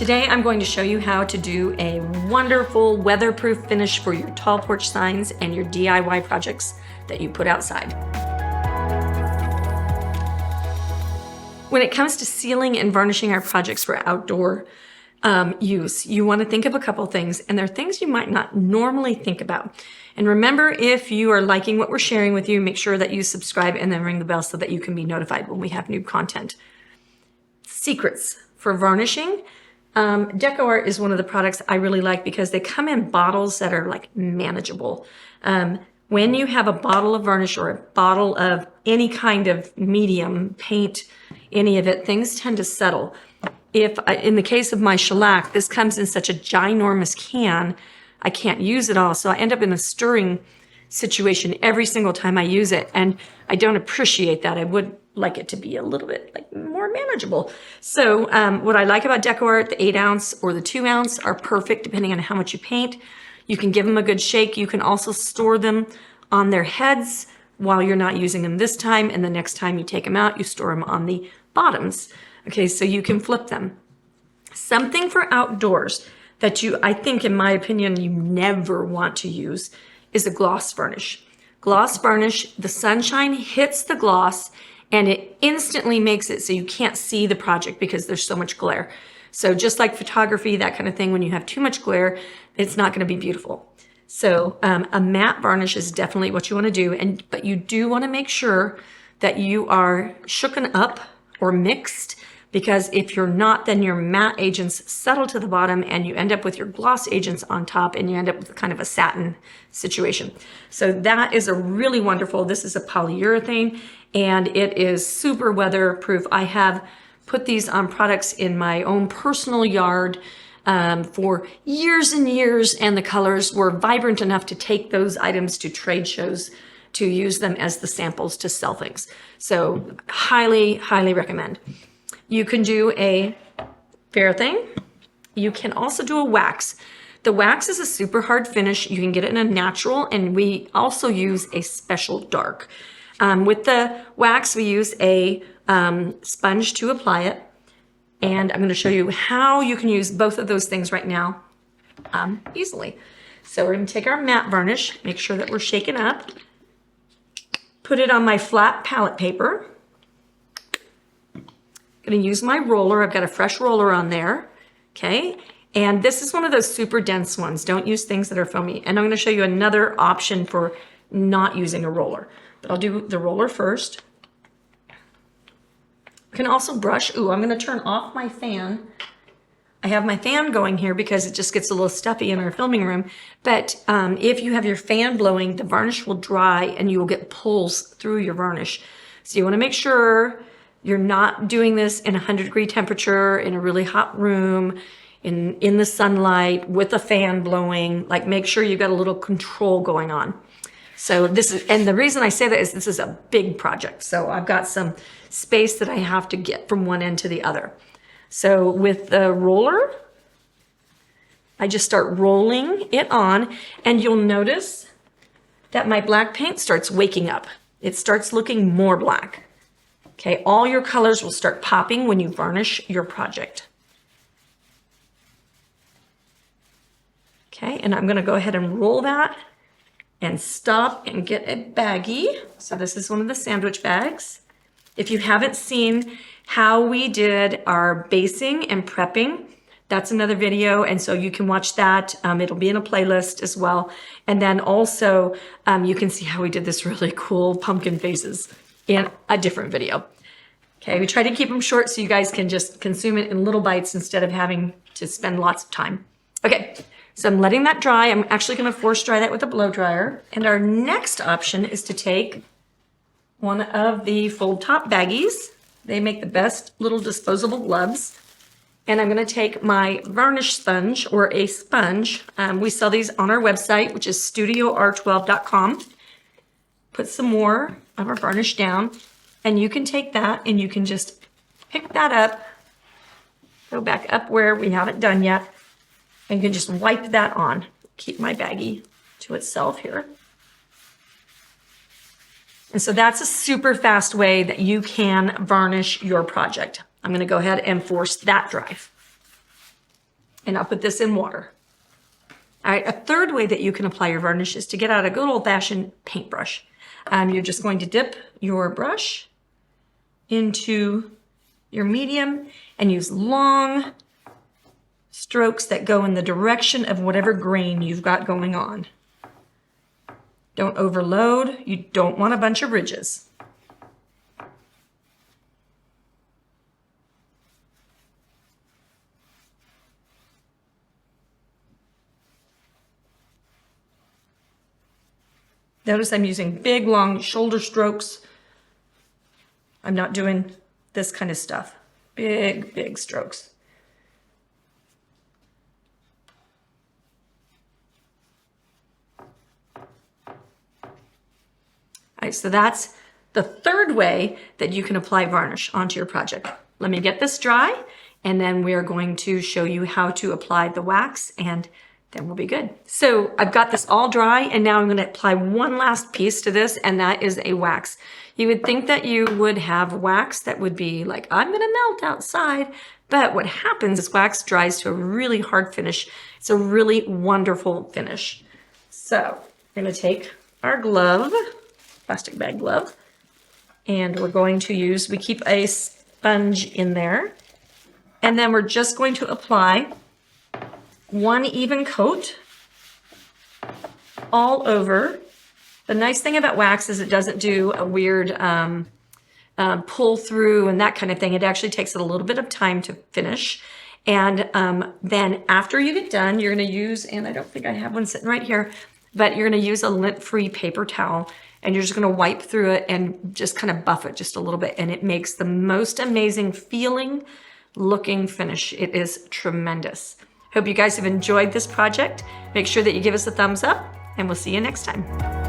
Today I'm going to show you how to do a wonderful weatherproof finish for your tall porch signs and your DIY projects that you put outside. When it comes to sealing and varnishing our projects for outdoor use, you want to think of a couple things, and they're things you might not normally think about. And remember, if you are liking what we're sharing with you, make sure that you subscribe and then ring the bell so that you can be notified when we have new content. Secrets for varnishing. DecoArt is one of the products I really like because they come in bottles that are like manageable. When you have a bottle of varnish or a bottle of any kind of medium, paint, any of it, things tend to settle. If in the case of my shellac, this comes in such a ginormous can, I can't use it all. So I end up in a stirring situation every single time I use it. And I don't appreciate that. I would like it to be a little bit like more manageable. So what I like about DecoArt, the 8 ounce or the 2 ounce are perfect depending on how much you paint. You can give them a good shake. You can also store them on their heads while you're not using them this time. And the next time you take them out, you store them on the bottoms. Okay, so you can flip them. Something for outdoors that I think, in my opinion, you never want to use is a gloss varnish. Gloss varnish, the sunshine hits the gloss and it instantly makes it so you can't see the project because there's so much glare. So just like photography, that kind of thing, when you have too much glare, it's not going to be beautiful. So a matte varnish is definitely what you want to do, but you do want to make sure that you are shooken up or mixed, because if you're not, then your matte agents settle to the bottom and you end up with your gloss agents on top and you end up with kind of a satin situation. So that is a really wonderful, this is a polyurethane and it is super weatherproof. I have put these on products in my own personal yard for years and years, and the colors were vibrant enough to take those items to trade shows to use them as the samples to sell things. So highly, highly recommend. You can do a fair thing. You can also do a wax. The wax is a super hard finish. You can get it in a natural, and we also use a special dark. With the wax, we use a sponge to apply it. And I'm going to show you how you can use both of those things right now easily. So we're going to take our matte varnish, make sure that we're shaken up, put it on my flat palette paper. Going to use my roller. I've got a fresh roller on there. Okay. And this is one of those super dense ones. Don't use things that are foamy. And I'm going to show you another option for not using a roller. But I'll do the roller first. You can also brush. Ooh, I'm going to turn off my fan. I have my fan going here because it just gets a little stuffy in our filming room. But if you have your fan blowing, the varnish will dry and you will get pulls through your varnish. So you want to make sure you're not doing this in 100-degree temperature, in a really hot room, in the sunlight, with a fan blowing. Like, make sure you've got a little control going on. So this is, and the reason I say that is this is a big project. So I've got some space that I have to get from one end to the other. So with the roller, I just start rolling it on, and you'll notice that my black paint starts waking up. It starts looking more black. Okay, all your colors will start popping when you varnish your project. Okay, and I'm going to go ahead and roll that and stop and get a baggie. So this is one of the sandwich bags. If you haven't seen how we did our basing and prepping, that's another video, and so you can watch that. It'll be in a playlist as well. And then also you can see how we did this really cool pumpkin faces in a different video. Okay, we try to keep them short so you guys can just consume it in little bites instead of having to spend lots of time. Okay, so I'm letting that dry. I'm actually going to force dry that with a blow dryer. And our next option is to take one of the fold top baggies. They make the best little disposable gloves. And I'm going to take my varnish sponge, or a sponge. We sell these on our website, which is studior12.com. Put some more of our varnish down, and you can take that and you can just pick that up, go back up where we haven't done yet, and you can just wipe that on. Keep my baggie to itself here. And so that's a super fast way that you can varnish your project. I'm going to go ahead and force that dry. And I'll put this in water. All right, a third way that you can apply your varnish is to get out a good old-fashioned paintbrush. You're just going to dip your brush into your medium and use long strokes that go in the direction of whatever grain you've got going on. Don't overload. You don't want a bunch of ridges. Notice I'm using big, long shoulder strokes. I'm not doing this kind of stuff. Big, big strokes. All right, so that's the third way that you can apply varnish onto your project. Let me get this dry, and then we're going to show you how to apply the wax, and then we'll be good. So I've got this all dry, and now I'm going to apply one last piece to this, and that is a wax. You would think that you would have wax that would be like, I'm going to melt outside, but what happens is wax dries to a really hard finish. It's a really wonderful finish. So we're going to take our glove, plastic bag glove, and we're going to use, we keep a sponge in there, and then we're just going to apply one even coat all over. The nice thing about wax is it doesn't do a weird pull through and that kind of thing. It actually takes it a little bit of time to finish. And then after you get done, you're going to use, and I don't think I have one sitting right here, but you're going to use a lint-free paper towel, and you're just going to wipe through it and just kind of buff it just a little bit. And it makes the most amazing feeling looking finish. It is tremendous. Hope you guys have enjoyed this project. Make sure that you give us a thumbs up, and we'll see you next time.